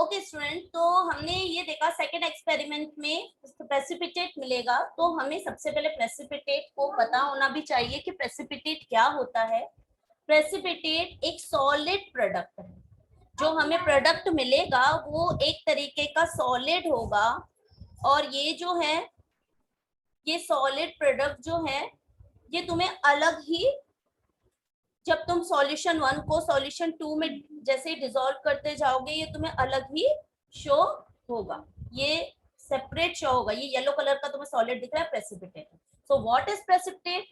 Okay student, तो हमने ये देखा सेकेंड एक्सपेरिमेंट में प्रेसिपिटेट मिलेगा, तो हमें सबसे पहले प्रेसिपिटेट को पता होना भी चाहिए कि प्रेसिपिटेट क्या होता है। प्रेसिपिटेट एक सॉलिड प्रोडक्ट है। जो हमें प्रोडक्ट मिलेगा वो एक तरीके का सॉलिड होगा, और ये जो है, ये सॉलिड प्रोडक्ट जो है, ये तुम्हें अलग ही, जब तुम सॉल्यूशन 1 को सॉल्यूशन 2 में जैसे डिसॉल्व करते जाओगे, ये तुम्हें अलग ही शो होगा, ये सेपरेट शो होगा। ये येलो कलर का तुम्हें सॉलिड दिख रहा है, precipitate. So what is precipitate?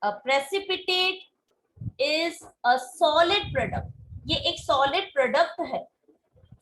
A precipitate is a solid product. ये एक सॉलिड प्रोडक्ट है,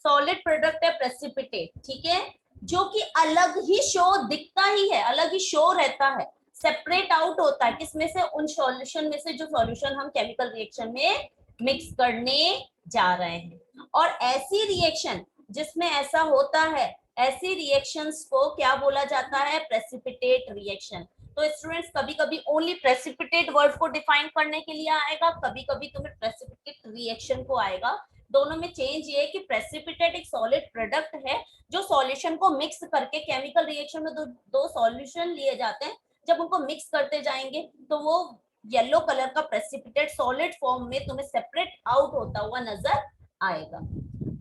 सॉलिड प्रोडक्ट है प्रेसिपिटेट, ठीक है, जो कि अलग ही शो दिखता ही है, अलग ही शो रहता है, सेपरेट आउट होता है। किसमें से? उन सॉल्यूशन में से जो सॉल्यूशन हम केमिकल रिएक्शन में मिक्स करने जा रहे हैं। और ऐसी रिएक्शन जिसमें ऐसा होता है, ऐसी रिएक्शंस को क्या बोला जाता है? Precipitate reaction. तो स्टूडेंट्स, कभी कभी ओनली प्रेसिपिटेट वर्ड को डिफाइन करने के लिए आएगा, कभी कभी तुम्हें प्रेसिपिटेट रिएक्शन को आएगा। दोनों में चेंज ये है कि प्रेसिपिटेट एक सॉलिड प्रोडक्ट है जो सॉल्यूशन को मिक्स करके, केमिकल रिएक्शन में दो सॉल्यूशन लिए जाते हैं, जब उनको मिक्स करते जाएंगे तो वो येलो कलर का प्रेसिपिटेट सॉलिड फॉर्म में तुम्हें सेपरेट आउट होता हुआ नजर आएगा।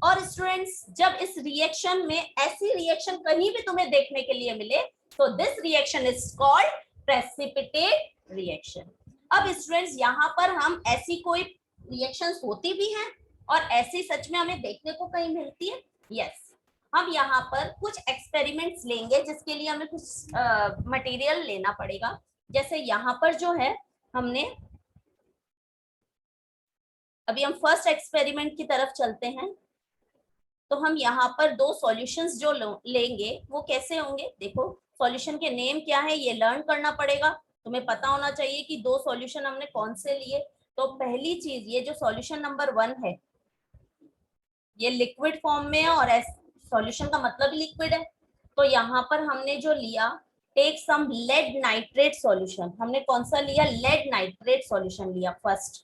और स्टूडेंट्स, जब इस रिएक्शन में ऐसी रिएक्शन कहीं भी तुम्हें देखने के लिए मिले, तो this reaction is called precipitate reaction. अब स्टूडेंट्स, यहाँ पर हम ऐसी कोई रिएक्शंस होती भी हैं और ऐसी सच में हमें देखने को कहीं मिलती है। यस, हम यहाँ पर कुछ एक्सपेरिमेंट्स लेंगे जिसके लिए हमें कुछ मटेरियल लेना पड़ेगा। जैसे यहाँ पर जो है, हमने अभी हम फर्स्ट एक्सपेरिमेंट की तरफ चलते हैं। तो हम यहाँ पर दो सॉल्यूशंस जो लेंगे वो कैसे होंगे, देखो सॉल्यूशन के नेम क्या है ये लर्न करना पड़ेगा। तुम्हें पता होना चाहिए कि दो सॉल्यूशन हमने कौन से लिए। तो पहली चीज, ये जो सॉल्यूशन नंबर 1 है, ये लिक्विड फॉर्म में है, और सॉल्यूशन का मतलब लिक्विड है। तो यहाँ पर हमने जो लिया, take some lead nitrate solution. हमने कौन सा लिया? लेड नाइट्रेट सॉल्यूशन लिया फर्स्ट,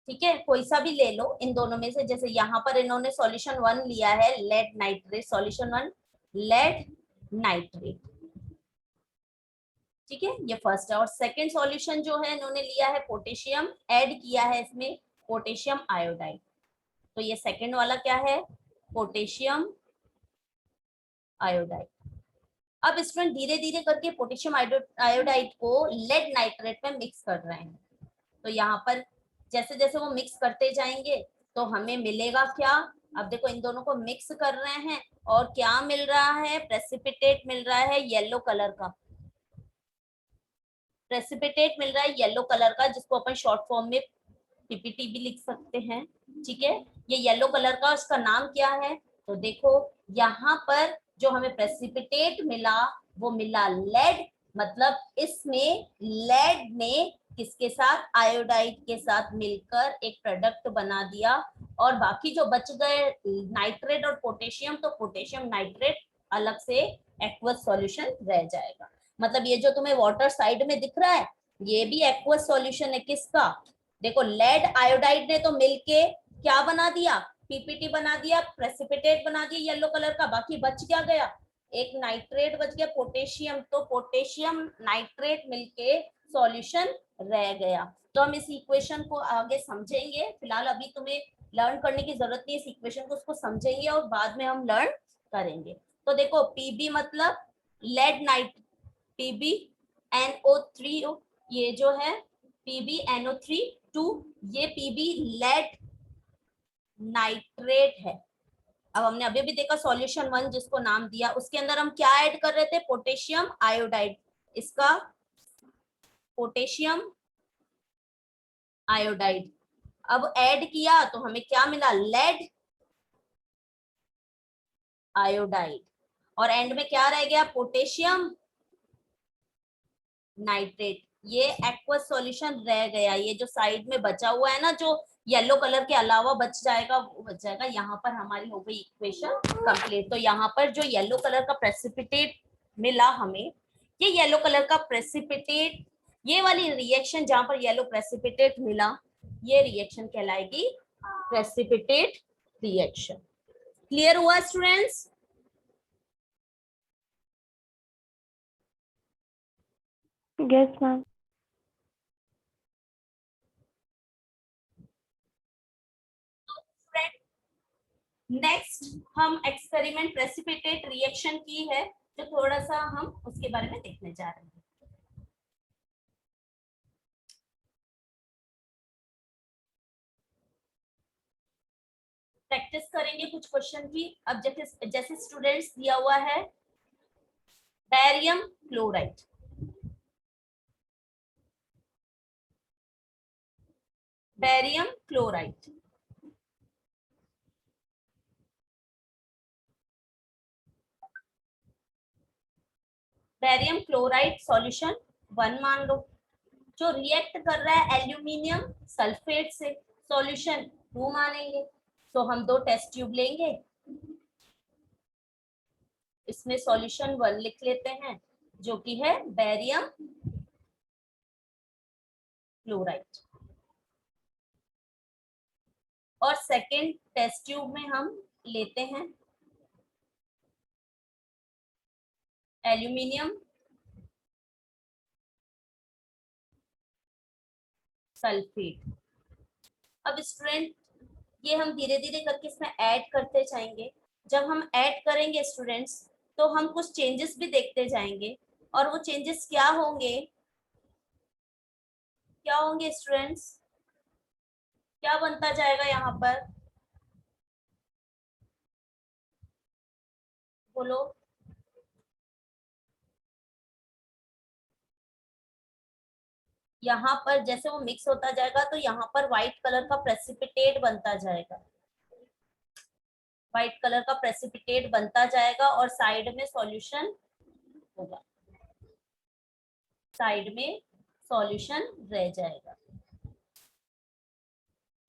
ठीक है, कोई सा भी ले लो इन दोनों में से। जैसे यहाँ पर इन्होंने सॉल्यूशन 1 लिया है, lead nitrate, solution 1 lead nitrate, ठीक है, ये फर्स्ट है। और सेकंड सॉल्यूशन जो है इन्होंने लिया है पोटेशियम, ऐड किया है इसमें पोटेशियम आयोडाइड। तो ये सेकंड वाला क्या है? Potassium iodide. अब स्टूडेंट धीरे धीरे करके पोटेशियम आयोडाइड को लेड नाइट्रेट में मिक्स कर रहे हैं। तो यहाँ पर जैसे जैसे वो मिक्स करते जाएंगे तो हमें मिलेगा क्या? अब देखो, इन दोनों को मिक्स कर रहे हैं और क्या मिल रहा है? प्रेसिपिटेट मिल रहा है येलो कलर का, प्रेसिपिटेट मिल रहा है येलो कलर का, जिसको अपन शॉर्ट फॉर्म में पीपीटी भी लिख सकते हैं, ठीक है। ये येलो कलर का, उसका नाम क्या है? तो देखो यहाँ पर जो हमें प्रेसिपिटेट मिला वो मिला लेड, मतलब इसमें लेड ने किसके साथ? आयोडाइड के साथ मिलकर एक प्रोडक्ट बना दिया। और बाकी जो बच गए नाइट्रेट और पोटेशियम, तो पोटेशियम नाइट्रेट अलग से एक्वस सॉल्यूशन रह जाएगा। मतलब ये जो तुम्हें वाटर साइड में दिख रहा है, ये भी एक्वस सॉल्यूशन है। किसका? देखो, लेड आयोडाइड ने तो मिलके क्या बना दिया? पीपीटी बना दिया, प्रेसिपिटेट बना दिया येलो कलर का। बाकी बच क्या गया? एक नाइट्रेट बच गया, पोटेशियम। तो पोटेशियम नाइट्रेट मिलके सॉल्यूशन रह गया। तो हम इस इक्वेशन को आगे समझेंगे, फिलहाल अभी तुम्हें लर्न करने की जरूरत नहीं है इस इक्वेशन को, उसको समझेंगे और बाद में हम लर्न करेंगे। तो देखो, पीबी मतलब लेड नाइट, पीबी NO3, ये जो है PbNO3 2, ये पीबी लेड नाइट्रेट है। अब हमने अभी भी देखा सॉल्यूशन 1 जिसको नाम दिया, उसके अंदर हम क्या ऐड कर रहे थे? Potassium iodide. इसका पोटेशियम आयोडाइड अब ऐड किया तो हमें क्या मिला? Lead iodide. और एंड में क्या रह गया? Potassium nitrate. ये एक्वस सॉल्यूशन रह गया। ये जो साइड में बचा हुआ है ना, जो येलो कलर के अलावा बच जाएगा, वो बच जाएगा। यहाँ पर हमारी हो गई इक्वेशन कंप्लीट। तो यहाँ पर जो येलो कलर का प्रेसिपिटेट मिला हमें, ये येलो कलर का प्रेसिपिटेट, ये वाली रिएक्शन जहां पर येलो प्रेसिपिटेट मिला, ये रिएक्शन कहलाएगी प्रेसिपिटेट रिएक्शन। क्लियर हुआ स्टूडेंट्स? Yes ma'am. नेक्स्ट हम एक्सपेरिमेंट प्रेसिपिटेट रिएक्शन की है, तो थोड़ा सा हम उसके बारे में देखने जा रहे हैं। प्रैक्टिस करेंगे कुछ क्वेश्चन की। अब जैसे स्टूडेंट्स दिया हुआ है barium chloride, barium chloride, barium chloride solution 1 मान लो, जो रिएक्ट कर रहा है एल्यूमिनियम सल्फेट से, सॉल्यूशन 2 मानेंगे। तो हम 2 टेस्ट ट्यूब लेंगे, इसमें सॉल्यूशन 1 लिख लेते हैं जो कि है बैरियम क्लोराइड, और सेकेंड टेस्ट ट्यूब में हम लेते हैं एल्यूमिनियम सल्फेट। अब स्टूडेंट ये हम धीरे धीरे करके इसमें ऐड करते जाएंगे। जब हम ऐड करेंगे स्टूडेंट्स, तो हम कुछ चेंजेस भी देखते जाएंगे, और वो चेंजेस क्या होंगे, क्या होंगे स्टूडेंट्स, क्या बनता जाएगा यहाँ पर, बोलो। यहाँ पर जैसे वो मिक्स होता जाएगा तो यहाँ पर व्हाइट कलर का प्रेसिपिटेट बनता जाएगा, व्हाइट कलर का प्रेसिपिटेट बनता जाएगा, और साइड में सॉल्यूशन होगा, साइड में सॉल्यूशन रह जाएगा।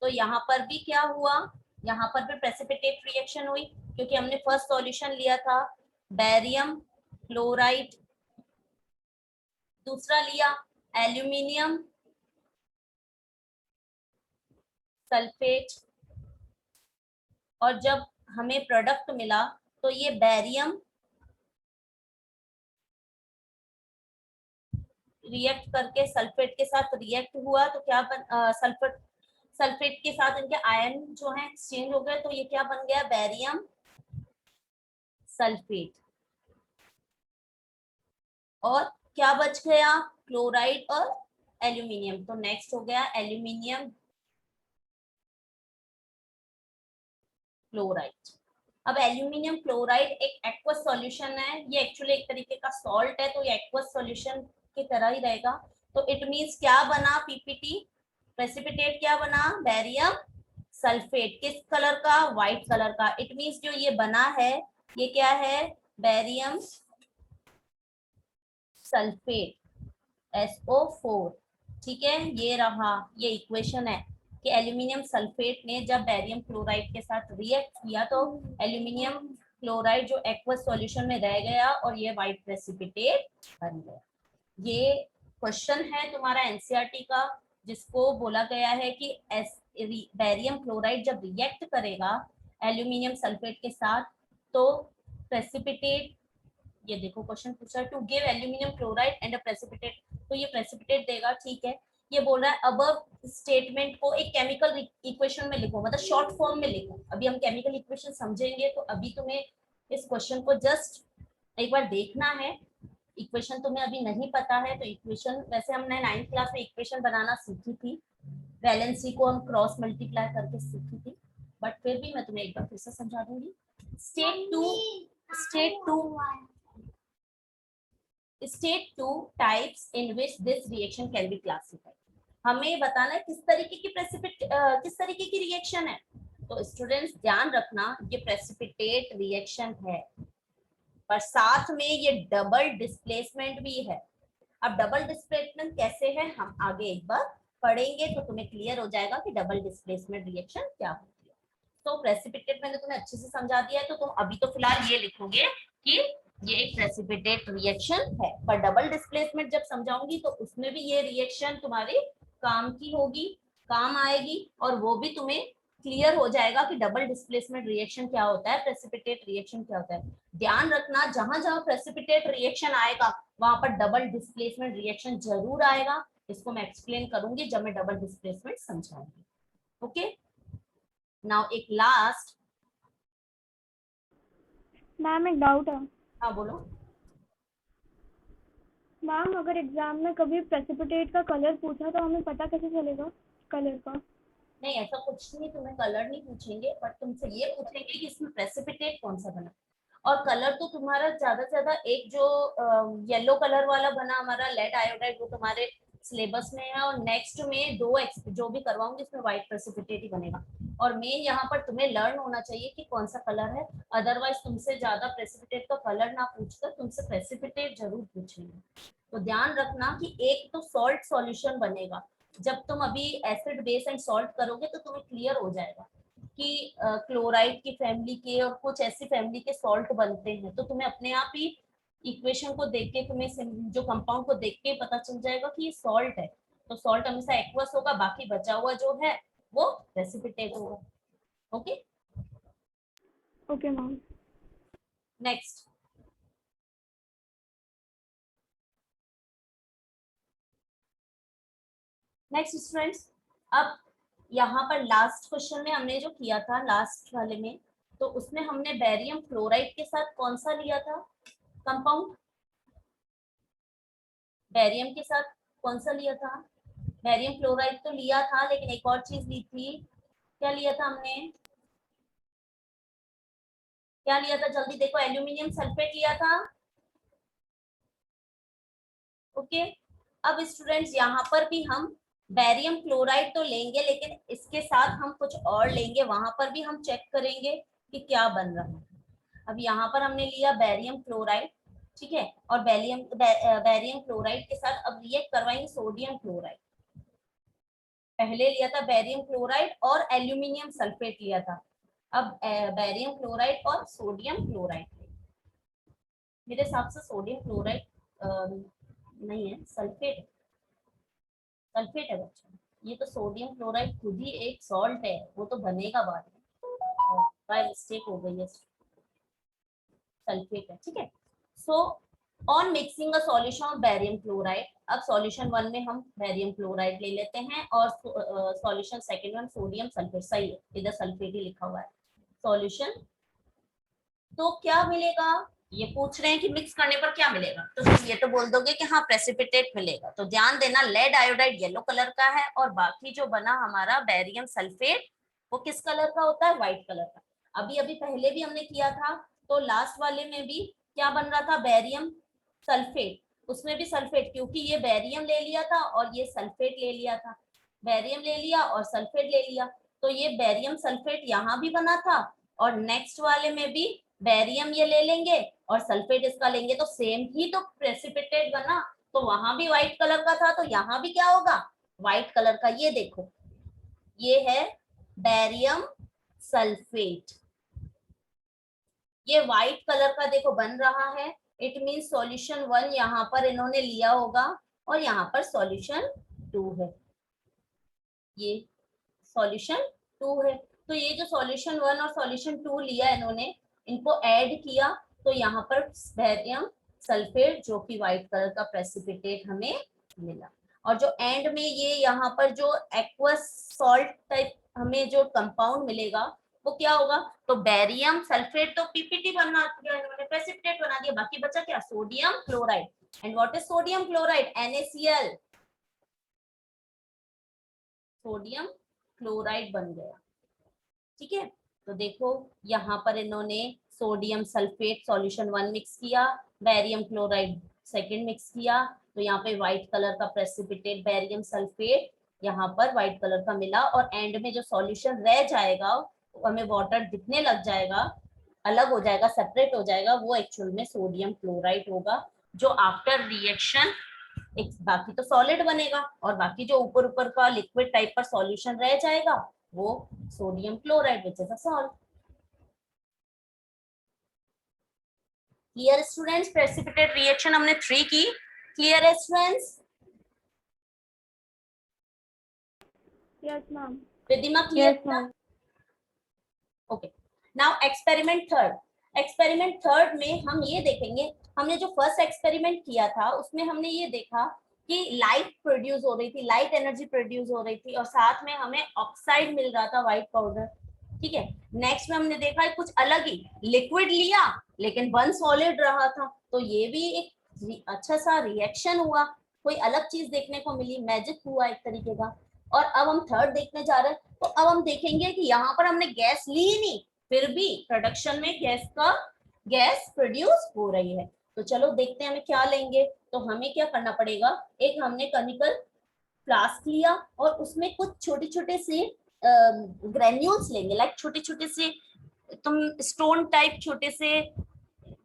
तो यहाँ पर भी क्या हुआ, यहाँ पर भी प्रेसिपिटेट रिएक्शन हुई, क्योंकि हमने फर्स्ट सॉल्यूशन लिया था बैरियम क्लोराइड, दूसरा लिया एल्यूमिनियम सल्फेट, और जब हमें प्रोडक्ट मिला तो ये बैरियम रिएक्ट करके सल्फेट के साथ रिएक्ट हुआ, तो क्या सल्फेट सल्फेट के साथ इनके आयन जो है एक्सचेंज हो गए, तो ये क्या बन गया, बैरियम सल्फेट। और क्या बच गया, क्लोराइड और एल्यूमिनियम, तो नेक्स्ट हो गया एल्यूमिनियम क्लोराइड। अब एल्यूमिनियम क्लोराइड एक एक्वस सॉल्यूशन है, ये एक्चुअली एक तरीके का सॉल्ट है, तो ये एक्वस सॉल्यूशन की तरह ही रहेगा। तो इट मींस क्या बना, पीपीटी प्रेसिपिटेट क्या बना, बैरियम सल्फेट, किस कलर का, व्हाइट कलर का। इट मींस जो ये बना है ये क्या है, बैरियम सल्फेट SO4। ठीक है, ये रहा, ये इक्वेशन है कि एल्यूमिनियम सल्फेट ने जब बैरियम क्लोराइड के साथ रिएक्ट किया तो एल्यूमिनियम क्लोराइड जो एक्वस सॉल्यूशन में रह गया और ये व्हाइट प्रेसिपिटेट बन गया। ये क्वेश्चन है तुम्हारा एनसीईआरटी का, जिसको बोला गया है कि बैरियम क्लोराइड जब रिएक्ट करेगा एल्यूमिनियम सल्फेट के साथ तो प्रेसिपिटेट, ये देखो क्वेश्चन पूछा है to give aluminium chloride and a precipitate, तो ये प्रेसिपिटेट देगा। ठीक है, ये बोल रहा है अबव स्टेटमेंट को एक केमिकल इक्वेशन में लिखो, मतलब शॉर्ट फॉर्म में लिखो। अभी हम केमिकल इक्वेशन समझेंगे, तो अभी तुम्हें इस क्वेश्चन को जस्ट एक बार देखना है। इक्वेशन तुम्हें अभी नहीं पता है तो इक्वेशन, वैसे हमने 9th क्लास में इक्वेशन बनाना सीखी थी, वैलेंसी को हम क्रॉस मल्टीप्लाई करके सीखी थी, बट फिर भी मैं तुम्हें एक बार फिर से समझा दूंगी। State two types in which this reaction can be classified. हमें बताना है किस तरीके की किस तरीके की रिएक्शन है। तो स्टूडेंट्स ध्यान रखना, ये प्रेसिपिटेट रिएक्शन है, पर साथ में ये डबल डिस्प्लेसमेंट भी है। अब डबल डिस्प्लेसमेंट कैसे है हम आगे एक बार पढ़ेंगे, तो तुम्हें क्लियर हो जाएगा कि डबल डिस्प्लेसमेंट रिएक्शन क्या होती है। तो प्रेसिपिटेट मैंने तुम्हें अच्छे से समझा दिया है, तो तुम अभी तो फिलहाल ये लिखोगे कि ये एक प्रेसिपिटेट रिएक्शन है, पर डबल डिस्प्लेसमेंट जब समझाऊंगी तो उसमें भी ये रिएक्शन तुम्हारी काम की होगी, काम आएगी, और वो भी तुम्हें क्लियर हो जाएगा कि डबल डिस्प्लेसमेंट रिएक्शन क्या होता है, प्रेसिपिटेट रिएक्शन क्या होता है। ध्यान रखना, जहां जहां प्रेसिपिटेट रिएक्शन आएगा वहां पर डबल डिस्प्लेसमेंट रिएक्शन जरूर आएगा। इसको मैं एक्सप्लेन करूंगी जब मैं डबल डिस्प्लेसमेंट समझाऊंगी। ओके, नाउ एक लास्ट। मैम एक डाउट है। हाँ बोलो। मैम अगर एग्जाम में कभी प्रेसिपिटेट का कलर पूछा तो हमें पता कैसे चलेगा कलर का? नहीं ऐसा कुछ नहीं, तुम्हें कलर नहीं पूछेंगे, बट तुमसे ये पूछेंगे कि इसमें प्रेसिपिटेट कौन सा बना। और कलर तो तुम्हारा ज्यादा से ज्यादा एक जो येलो कलर वाला बना हमारा लेड आयोडाइड, वो तुम्हारे सिलेबस में है। और नेक्स्ट में जो भी करवाऊंगी इसमें व्हाइट प्रेसिपिटेट ही बनेगा। और मेन यहाँ पर तुम्हें लर्न होना चाहिए कि कौन सा कलर है। अदरवाइज तुमसे ज्यादा प्रेसिपिटेट का कलर ना पूछकर तुमसे प्रेसिपिटेट जरूर पूछेंगे। तो ध्यान रखना कि एक तो सॉल्ट सॉल्यूशन बनेगा। जब तुम अभी एसिड बेस एंड सॉल्ट करोगे तो तुम्हें क्लियर हो जाएगा कि क्लोराइड की फैमिली के और कुछ ऐसी फैमिली के सॉल्ट बनते हैं। तो तुम्हें अपने आप ही इक्वेशन को देख के, तुम्हें जो कंपाउंड को देख के पता चल जाएगा कि ये सॉल्ट है। तो सॉल्ट हमेशा एक्वस होगा, बाकी बचा हुआ जो है वो प्रेसिपिटेट होगा। Okay, okay ma'am. Next. Next students, अब यहाँ पर लास्ट क्वेश्चन में हमने जो किया था लास्ट वाले में, तो उसमें हमने बेरियम क्लोराइड के साथ कौन सा लिया था कंपाउंड? बेरियम के साथ कौन सा लिया था? बेरियम क्लोराइड तो लिया था, लेकिन एक और चीज ली थी। क्या लिया था हमने? क्या लिया था जल्दी देखो, एल्यूमिनियम सल्फेट लिया था। ओके, अब स्टूडेंट्स यहाँ पर भी हम बेरियम क्लोराइड तो लेंगे, लेकिन इसके साथ हम कुछ और लेंगे, वहां पर भी हम चेक करेंगे कि क्या बन रहा है। अब यहाँ पर हमने लिया बेरियम क्लोराइड, ठीक है, और बेरियम क्लोराइड के साथ अब रिएक्ट करवाएंगे सोडियम क्लोराइड। पहले लिया था बेरियम क्लोराइड और एल्यूमिनियम सल्फेट लिया था। अब बेरियम क्लोराइड और सोडियम क्लोराइड, मेरे हिसाब से सोडियम क्लोराइड नहीं है, सल्फेट। सल्फेट है बच्चों, ये तो सोडियम क्लोराइड खुद ही एक सॉल्ट है, वो तो बनेगा बाद में, बाय मिस्टेक हो गई है, सल्फेट है, ठीक है। So on mixing a solution of barium chloride, अब सॉल्यूशन 1 में हम बेरियम क्लोराइड ले लेते हैं और सॉल्यूशन सेकंड में हम सोडियम सल्फेट, सही है इधर सल्फेट ही लिखा हुआ है सॉल्यूशन। तो क्या मिलेगा, ये पूछ रहे हैं कि मिक्स करने पर क्या मिलेगा, तो तुम ये तो बोल दोगे कि हाँ प्रेसिपिटेट मिलेगा। तो ध्यान देना, लेड आयोडाइड येलो कलर का है और बाकी जो बना हमारा बेरियम सल्फेट वो किस कलर का होता है, व्हाइट कलर का। अभी अभी पहले भी हमने किया था, तो लास्ट वाले में भी क्या बन रहा था, बेरियम सल्फेट, उसमें भी सल्फेट, क्योंकि ये बेरियम ले लिया था और ये सल्फेट ले लिया था, बेरियम ले लिया और सल्फेट ले लिया। तो ये बेरियम सल्फेट यहाँ भी बना था और नेक्स्ट वाले में भी बेरियम ये ले लेंगे और सल्फेट इसका लेंगे, तो सेम ही तो प्रेसिपिटेट बना। तो वहां भी व्हाइट कलर का था, तो यहाँ भी क्या होगा, व्हाइट कलर का। ये देखो, ये है बेरियम सल्फेट, ये व्हाइट कलर का देखो बन रहा है। इट मीन सॉल्यूशन 1 यहाँ पर इन्होंने लिया होगा और यहाँ पर सॉल्यूशन 2 है, ये सॉल्यूशन 2 है। तो ये जो सॉल्यूशन 1 और सॉल्यूशन 2 लिया इन्होंने, इनको ऐड किया, तो यहाँ पर बेरियम सल्फेट जो कि व्हाइट कलर का प्रेसिपिटेट हमें मिला। और जो एंड में ये यहाँ पर जो एक्वस सॉल्ट टाइप हमें जो कंपाउंड मिलेगा वो क्या होगा, तो बेरियम सल्फेट तो पीपीटी बना दिया इन्होंने, प्रेसिपिटेट बना दिया, बाकी बचा क्या, sodium chloride. And what is sodium chloride, NaCl, sodium chloride बन गया, ठीक है। तो देखो यहाँ पर इन्होंने सोडियम सल्फेट सॉल्यूशन 1 मिक्स किया, बेरियम क्लोराइड सेकंड मिक्स किया, तो यहाँ पे व्हाइट कलर का प्रेसिपिटेट बेरियम सल्फेट यहाँ पर व्हाइट कलर का मिला। और एंड में जो सॉल्यूशन रह जाएगा, हमें वाटर दिखने लग जाएगा, अलग हो जाएगा, सेपरेट हो जाएगा, वो एक्चुअल में सोडियम क्लोराइड होगा, जो आफ्टर रिएक्शन एक बाकी तो सॉलिड बनेगा और बाकी जो ऊपर ऊपर का लिक्विड टाइप पर सॉल्यूशन रह जाएगा वो sodium chloride which is a salt. Clear students, precipitate reaction हमने 3 की। क्लियर है students? Yes ma'am. Riddhima yes clear? Ma'am. Okay, now experiment third में हम ये देखेंगे, हमने जो फर्स्ट एक्सपेरिमेंट किया था उसमें हमने ये देखा कि लाइट प्रोड्यूस हो रही थी, लाइट एनर्जी प्रोड्यूस हो रही थी और साथ में हमें ऑक्साइड मिल रहा था, व्हाइट पाउडर। ठीक है, नेक्स्ट में हमने देखा कुछ अलग ही, लिक्विड लिया लेकिन वन सॉलिड रहा था, तो ये भी एक अच्छा सा रिएक्शन हुआ, कोई अलग चीज देखने को मिली, मैजिक हुआ एक तरीके का। और अब हम थर्ड देखने जा रहे हैं, तो अब हम देखेंगे कि यहाँ पर हमने गैस ली नहीं, फिर भी प्रोडक्शन में गैस प्रोड्यूस हो रही है। तो चलो देखते हैं हमें क्या लेंगे। तो हमें क्या करना पड़ेगा, एक हमने कनिकल फ्लास्क लिया और उसमें कुछ छोटे छोटे से ग्रेन्यूल्स लेंगे, लाइक छोटे छोटे से तुम स्टोन टाइप छोटे से,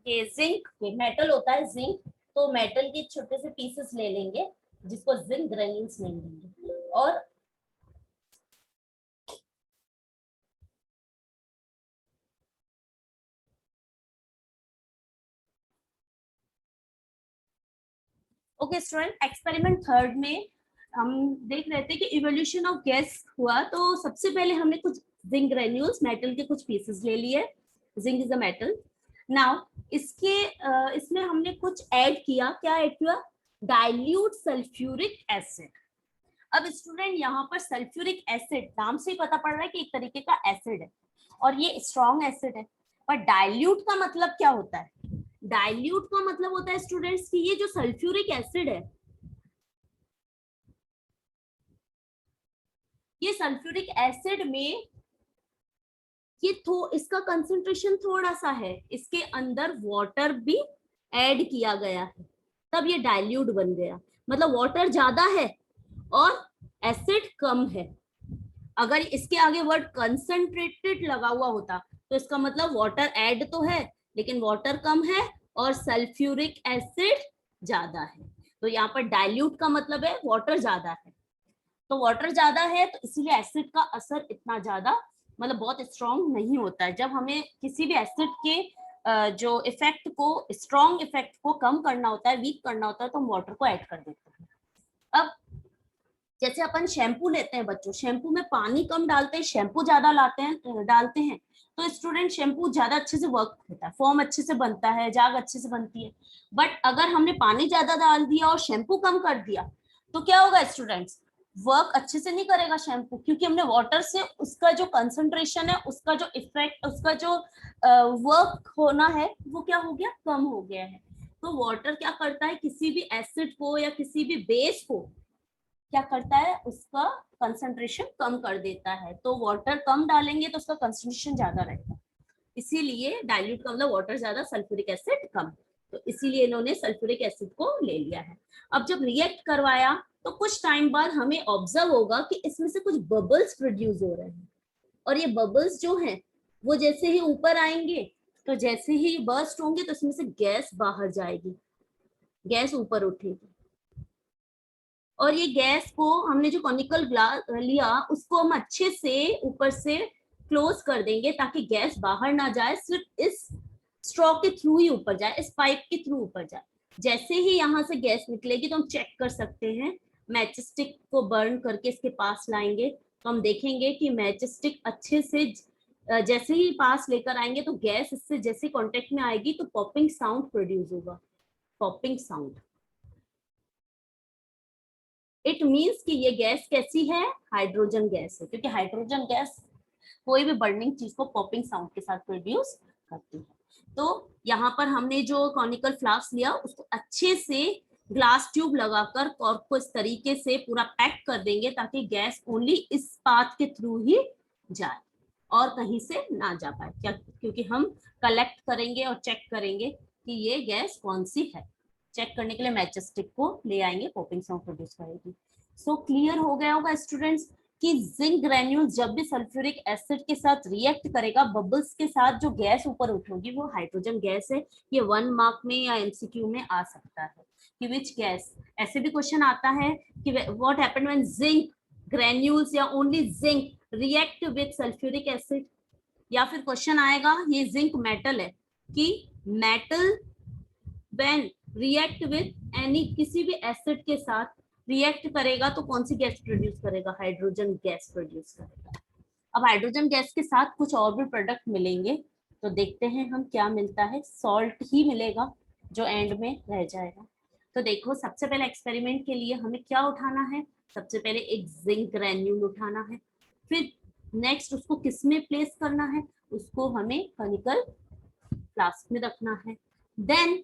ये जिंक, ये मेटल होता है जिंक, तो मेटल के छोटे से पीसेस ले लेंगे जिसको जिंक ग्रेन्यूल्स नेम देंगे। और ओके स्टूडेंट, एक्सपेरिमेंट थर्ड में हम देख रहे थे कि इवोल्यूशन ऑफ गैस हुआ। तो सबसे पहले हमने कुछ जिंक ग्रेन्यूल्स, मेटल के कुछ पीसेस ले लिए, zinc is a metal. Now इसमें हमने कुछ ऐड किया, क्या ऐड किया, डाइल्यूट सल्फ्यूरिक एसिड। अब स्टूडेंट यहाँ पर सल्फ्यूरिक एसिड नाम से ही पता पड़ रहा है कि एक तरीके का एसिड है और ये स्ट्रॉन्ग एसिड है, पर डाइल्यूट का मतलब क्या होता है, डाइल्यूट का मतलब होता है स्टूडेंट्स कि ये जो सल्फ्यूरिक एसिड है, ये सल्फ्यूरिक एसिड में ये इसका कंसंट्रेशन थोड़ा सा है, इसके अंदर वाटर भी ऐड किया गया है, तब ये डाइल्यूट बन गया। मतलब वाटर ज्यादा है और एसिड कम है। अगर इसके आगे वर्ड कंसंट्रेटेड लगा हुआ होता तो इसका मतलब वाटर ऐड तो है लेकिन वाटर कम है और सल्फ्यूरिक एसिड ज्यादा है। तो यहाँ पर डाइल्यूट का मतलब है वाटर ज्यादा है, तो वाटर ज्यादा है तो इसीलिए एसिड का असर इतना ज्यादा मतलब बहुत स्ट्रॉन्ग नहीं होता है। जब हमें किसी भी एसिड के जो इफेक्ट को, स्ट्रॉन्ग इफेक्ट को कम करना होता है, वीक करना होता है, तो हम वाटर को ऐड कर देते हैं। अब जैसे अपन शैम्पू लेते हैं बच्चों, शैम्पू में पानी कम डालते हैं, शैम्पू ज्यादा डालते हैं, तो स्टूडेंट शैम्पू ज्यादा अच्छे से वर्क होता है, फॉर्म अच्छे से बनता है, जाग अच्छे से बनती है। बट अगर हमने पानी ज्यादा डाल दिया और शैम्पू कम कर दिया तो क्या होगा स्टूडेंट्स, वर्क अच्छे से नहीं करेगा शैम्पू, क्योंकि हमने वाटर से उसका जो कंसंट्रेशन है, उसका जो इफेक्ट, उसका जो वर्क होना है वो क्या हो गया, कम हो गया है। तो वाटर क्या करता है, किसी भी एसिड को या किसी भी बेस को क्या करता है, उसका कंसंट्रेशन कम कर देता है। तो वाटर कम डालेंगे तो उसका कंसंट्रेशन ज्यादा रहेगा, इसीलिए डाइल्यूट का मतलब वाटर ज्यादा, सल्फ्यूरिक एसिड कम, तो इसीलिए इन्होंने सल्फ्यूरिक एसिड को ले लिया है। अब जब रिएक्ट करवाया तो कुछ टाइम बाद हमें ऑब्जर्व होगा कि इसमें से कुछ बबल्स प्रोड्यूस हो रहे हैं, और ये बबल्स जो हैं वो जैसे ही ऊपर आएंगे तो जैसे ही बर्स्ट होंगे तो इसमें से गैस बाहर जाएगी, गैस ऊपर उठेगी, और ये गैस को हमने जो कॉनिकल ग्लास लिया उसको हम अच्छे से ऊपर से क्लोज कर देंगे ताकि गैस बाहर ना जाए, सिर्फ इस स्ट्रॉ के थ्रू ही ऊपर जाए, इस पाइप के थ्रू ऊपर जाए। जैसे ही यहाँ से गैस निकलेगी तो हम चेक कर सकते हैं, मैचस्टिक को बर्न करके इसके पास लाएंगे तो हम देखेंगे कि मैचस्टिक अच्छे से जैसे ही पास लेकर आएंगे तो गैस इससे जैसे कांटेक्ट में आएगी तो पॉपिंग साउंड प्रोड्यूस होगा, पॉपिंग साउंड। इट मीन्स कि ये गैस कैसी है, हाइड्रोजन गैस है, क्योंकि हाइड्रोजन गैस कोई भी बर्निंग चीज को पॉपिंग साउंड के साथ प्रोड्यूस करती है। तो यहाँ पर हमने जो कॉनिकल फ्लास्क लिया उसको अच्छे से ग्लास ट्यूब लगाकर कॉर्क को इस तरीके से पूरा पैक कर देंगे ताकि गैस ओनली इस पाथ के थ्रू ही जाए और कहीं से ना जा पाए, क्या, क्योंकि हम कलेक्ट करेंगे और चेक करेंगे कि ये गैस कौन सी है। चेक करने के लिए मैचस्टिक को ले आएंगे, पॉपिंग साउंड प्रोड्यूस करेगी। सो क्लियर हो गया होगा स्टूडेंट्स कि जिंक ग्रेन्यूल जब भी सल्फ्यूरिक एसिड के साथ रिएक्ट करेगा, बबल्स के साथ जो गैस ऊपर उठेगी वो हाइड्रोजन गैस है। ये 1 मार्क में या एमसीक्यू में आ सकता है कि विच गैस। ऐसे भी क्वेश्चन आता है कि what happened when zinc granules या only zinc react with sulphuric acid, या फिर क्वेश्चन आएगा ये जिंक मेटल है कि metal when react with any, किसी भी एसिड के साथ रिएक्ट करेगा तो कौन सी गैस प्रोड्यूस करेगा, हाइड्रोजन गैस प्रोड्यूस करेगा। अब हाइड्रोजन गैस के साथ कुछ और भी प्रोडक्ट मिलेंगे, तो देखते हैं हम क्या मिलता है। सॉल्ट ही मिलेगा जो एंड में रह जाएगा। तो देखो सबसे पहले एक्सपेरिमेंट के लिए हमें क्या उठाना है, सबसे पहले एक जिंक ग्रेन्यूल उठाना है, फिर नेक्स्ट उसको किस में प्लेस करना है, उसको हमें कॉनिकल फ्लास्क में रखना है। देन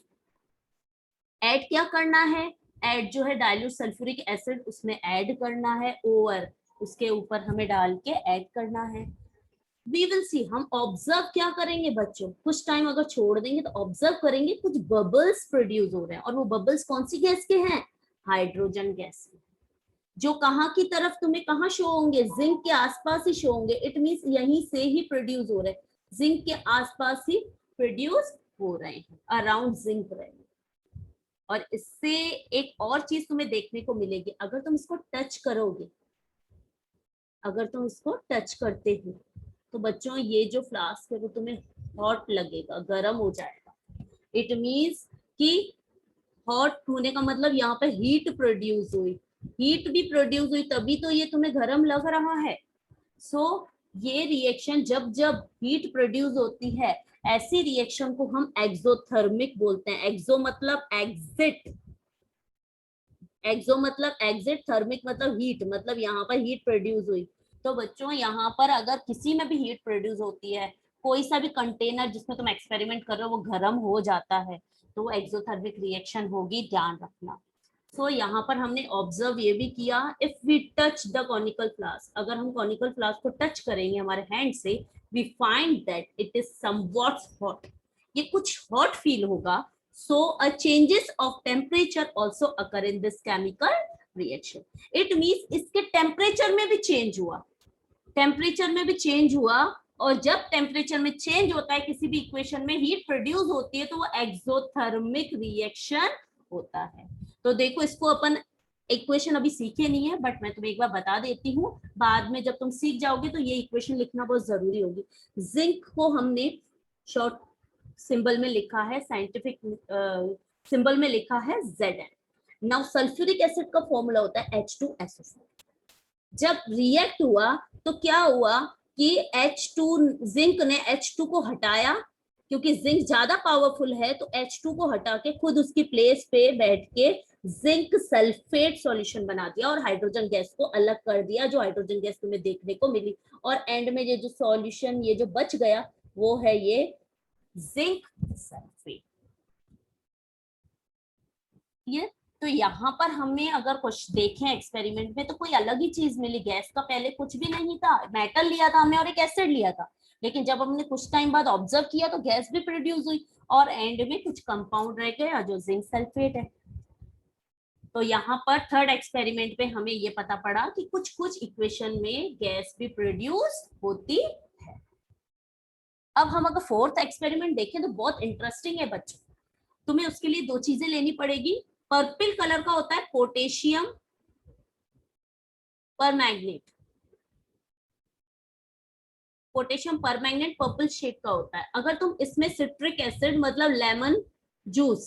ऐड क्या करना है, ऐड जो है डाइल्यूट सल्फ्यूरिक एसिड उसमें ऐड करना है, और उसके ऊपर हमें डाल के ऐड करना है। वी विल सी, हम ऑब्जर्व क्या करेंगे बच्चों, कुछ टाइम अगर छोड़ देंगे तो ऑब्जर्व करेंगे कुछ बबल्स प्रोड्यूस हो रहे हैं, और वो बबल्स कौन सी गैस के हैं, हाइड्रोजन गैस के, जो कहाँ की तरफ तुम्हें कहाँ शो होंगे, जिंक के आसपास ही शो होंगे। इट मींस यहीं से ही प्रोड्यूस हो रहे हैं, जिंक के आसपास ही प्रोड्यूस हो रहे हैं, अराउंड जिंक रहे हैं। और इससे एक और चीज तुम्हें देखने को मिलेगी, अगर तुम इसको टच करोगे, अगर तुम इसको टच करते हो तो बच्चों ये जो फ्लास्क है वो तुम्हें हॉट लगेगा, गर्म हो जाएगा। इट मींस कि हॉट होने का मतलब यहाँ पे हीट प्रोड्यूस हुई, हीट भी प्रोड्यूस हुई तभी तो ये तुम्हें गर्म लग रहा है। सो ये रिएक्शन जब जब हीट प्रोड्यूस होती है, ऐसी रिएक्शन को हम एक्सोथर्मिक बोलते हैं। एक्सो मतलब एग्जिट, एक्सो मतलब एग्जिट, थर्मिक मतलब हीट, मतलब यहाँ पर हीट प्रोड्यूस हुई। तो बच्चों यहाँ पर अगर किसी में भी हीट प्रोड्यूस होती है, कोई सा भी कंटेनर जिसमें तुम एक्सपेरिमेंट कर रहे हो वो गर्म हो जाता है, तो वो एक्सोथर्मिक रिएक्शन होगी, ध्यान रखना। सो यहाँ पर हमने ऑब्जर्व ये भी किया, if we touch the conical flask, अगर हम कॉनिकल फ्लास्क को टच करेंगे हमारे हैंड से, we find that it is somewhat hot, ये कुछ हॉट फील होगा। So a changes of temperature also occur in this chemical reaction. It means इसके टेम्परेचर में भी चेंज हुआ, टेम्परेचर में भी चेंज हुआ, और जब टेम्परेचर में चेंज होता है किसी भी इक्वेशन में, हीट प्रोड्यूस होती है, तो वो एक्सोथर्मिक रिएक्शन होता है। तो देखो इसको अपन इक्वेशन अभी सीखे नहीं है, बट मैं तुम्हें एक बार बता देती हूँ, बाद में जब तुम सीख जाओगे तो ये इक्वेशन लिखना बहुत जरूरी होगी। जिंक को हमने शॉर्ट सिंबल में लिखा है, साइंटिफिक सिंबल में लिखा है Zn। नाउ सल्फ्यूरिक एसिड का फॉर्मूला होता है H2SO4। जब रिएक्ट हुआ तो क्या हुआ कि H2, जिंक ने H2 को हटाया, क्योंकि जिंक ज्यादा पावरफुल है, तो H2 को हटा के खुद उसकी प्लेस पे बैठ के जिंक सल्फेट सॉल्यूशन बना दिया और हाइड्रोजन गैस को अलग कर दिया, जो हाइड्रोजन गैस तुम्हें देखने को मिली। और एंड में ये जो सॉल्यूशन ये जो बच गया वो है ये जिंक सल्फेट। ये तो यहाँ पर हमें अगर कुछ देखें एक्सपेरिमेंट में तो कोई अलग ही चीज मिली, गैस का पहले कुछ भी नहीं था, मेटल लिया था हमने और एक एसिड लिया था, लेकिन जब हमने कुछ टाइम बाद ऑब्जर्व किया तो गैस भी प्रोड्यूस हुई और एंड में कुछ कंपाउंड रह गया जो जिंक सल्फेट है। तो यहाँ पर थर्ड एक्सपेरिमेंट पे हमें ये पता पड़ा कि कुछ कुछ इक्वेशन में गैस भी प्रोड्यूस होती है। अब हम अगर फोर्थ एक्सपेरिमेंट देखें तो बहुत इंटरेस्टिंग है बच्चों, तुम्हें उसके लिए दो चीजें लेनी पड़ेगी। पर्पल कलर का होता है potassium permanganate, potassium permanganate purple shade का होता है। अगर तुम इसमें सिट्रिक एसिड मतलब लेमन जूस